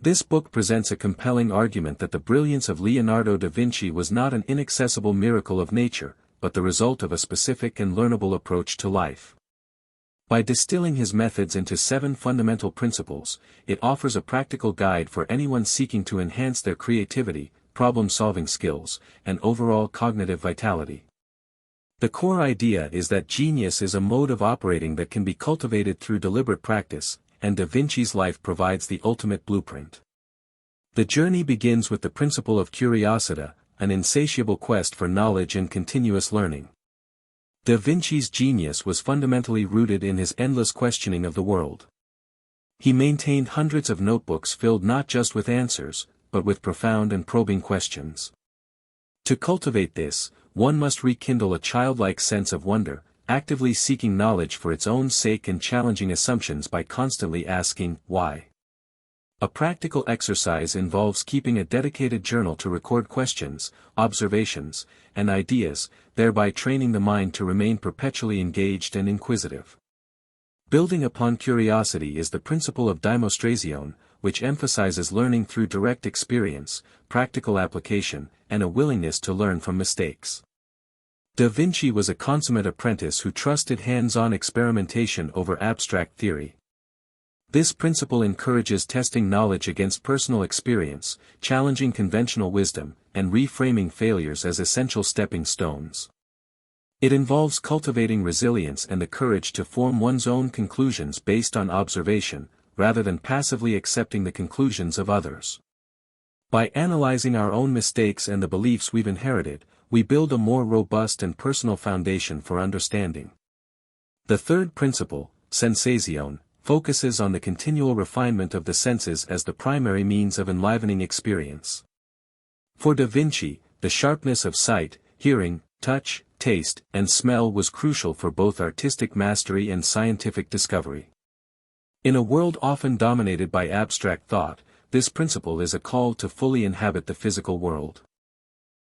This book presents a compelling argument that the brilliance of Leonardo da Vinci was not an inaccessible miracle of nature, but the result of a specific and learnable approach to life. By distilling his methods into 7 fundamental principles, it offers a practical guide for anyone seeking to enhance their creativity, problem-solving skills, and overall cognitive vitality. The core idea is that genius is a mode of operating that can be cultivated through deliberate practice, and Da Vinci's life provides the ultimate blueprint. The journey begins with the principle of curiosity, an insatiable quest for knowledge and continuous learning. Da Vinci's genius was fundamentally rooted in his endless questioning of the world. He maintained hundreds of notebooks filled not just with answers, but with profound and probing questions. To cultivate this, one must rekindle a childlike sense of wonder, actively seeking knowledge for its own sake and challenging assumptions by constantly asking, why? A practical exercise involves keeping a dedicated journal to record questions, observations, and ideas, thereby training the mind to remain perpetually engaged and inquisitive. Building upon curiosity is the principle of demonstration, which emphasizes learning through direct experience, practical application, and a willingness to learn from mistakes. Da Vinci was a consummate apprentice who trusted hands-on experimentation over abstract theory. This principle encourages testing knowledge against personal experience, challenging conventional wisdom, and reframing failures as essential stepping stones. It involves cultivating resilience and the courage to form one's own conclusions based on observation, rather than passively accepting the conclusions of others. By analyzing our own mistakes and the beliefs we've inherited, we build a more robust and personal foundation for understanding. The third principle, sensation, focuses on the continual refinement of the senses as the primary means of enlivening experience. For Da Vinci, the sharpness of sight, hearing, touch, taste, and smell was crucial for both artistic mastery and scientific discovery. In a world often dominated by abstract thought, this principle is a call to fully inhabit the physical world.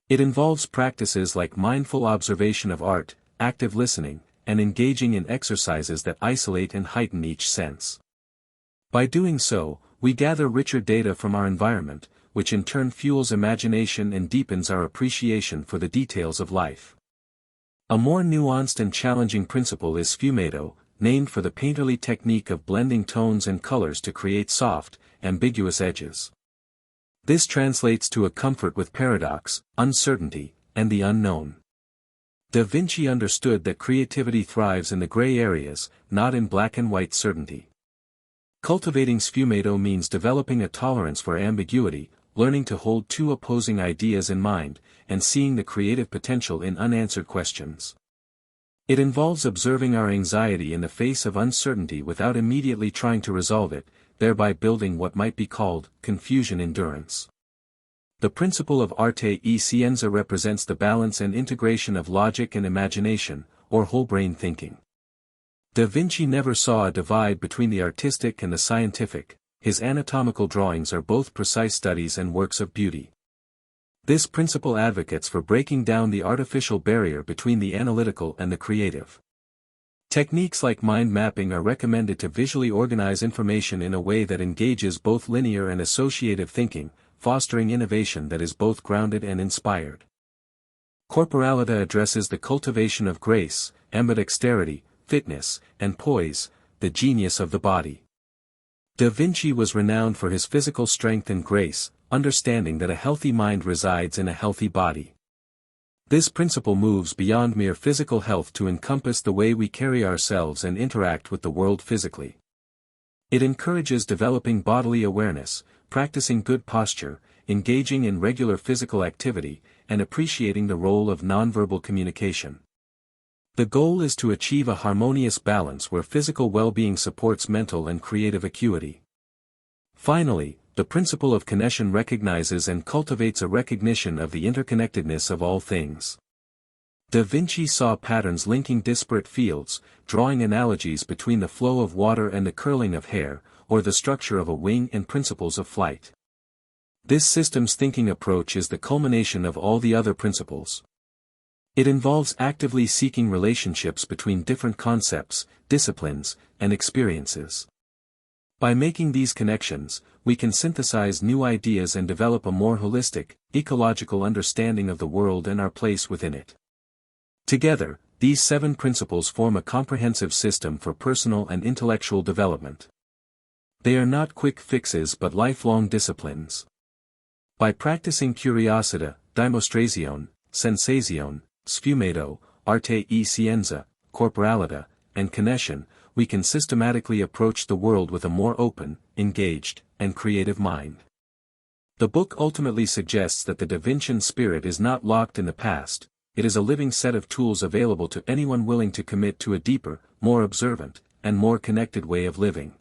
It involves practices like mindful observation of art, active listening, and engaging in exercises that isolate and heighten each sense. By doing so, we gather richer data from our environment, which in turn fuels imagination and deepens our appreciation for the details of life. A more nuanced and challenging principle is sfumato, named for the painterly technique of blending tones and colors to create soft, ambiguous edges. This translates to a comfort with paradox, uncertainty, and the unknown. Da Vinci understood that creativity thrives in the gray areas, not in black and white certainty. Cultivating sfumato means developing a tolerance for ambiguity, learning to hold two opposing ideas in mind, and seeing the creative potential in unanswered questions. It involves observing our anxiety in the face of uncertainty without immediately trying to resolve it, thereby building what might be called confusion endurance. The principle of arte e scienza represents the balance and integration of logic and imagination, or whole-brain thinking. Da Vinci never saw a divide between the artistic and the scientific. His anatomical drawings are both precise studies and works of beauty. This principle advocates for breaking down the artificial barrier between the analytical and the creative. Techniques like mind mapping are recommended to visually organize information in a way that engages both linear and associative thinking, fostering innovation that is both grounded and inspired. Corporality addresses the cultivation of grace, ambidexterity, fitness, and poise, the genius of the body. Da Vinci was renowned for his physical strength and grace, understanding that a healthy mind resides in a healthy body. This principle moves beyond mere physical health to encompass the way we carry ourselves and interact with the world physically. It encourages developing bodily awareness, practicing good posture, engaging in regular physical activity, and appreciating the role of nonverbal communication. The goal is to achieve a harmonious balance where physical well-being supports mental and creative acuity. Finally, the principle of connection recognizes and cultivates a recognition of the interconnectedness of all things. Da Vinci saw patterns linking disparate fields, drawing analogies between the flow of water and the curling of hair, or the structure of a wing and principles of flight. This systems thinking approach is the culmination of all the other principles. It involves actively seeking relationships between different concepts, disciplines, and experiences. By making these connections, we can synthesize new ideas and develop a more holistic, ecological understanding of the world and our place within it. Together, these 7 principles form a comprehensive system for personal and intellectual development. They are not quick fixes but lifelong disciplines. By practicing curiosity, demonstration, sensation, sfumato, arte e scienza, corporalita, and connection, we can systematically approach the world with a more open, engaged, and creative mind. The book ultimately suggests that the Da Vincian spirit is not locked in the past, it is a living set of tools available to anyone willing to commit to a deeper, more observant, and more connected way of living.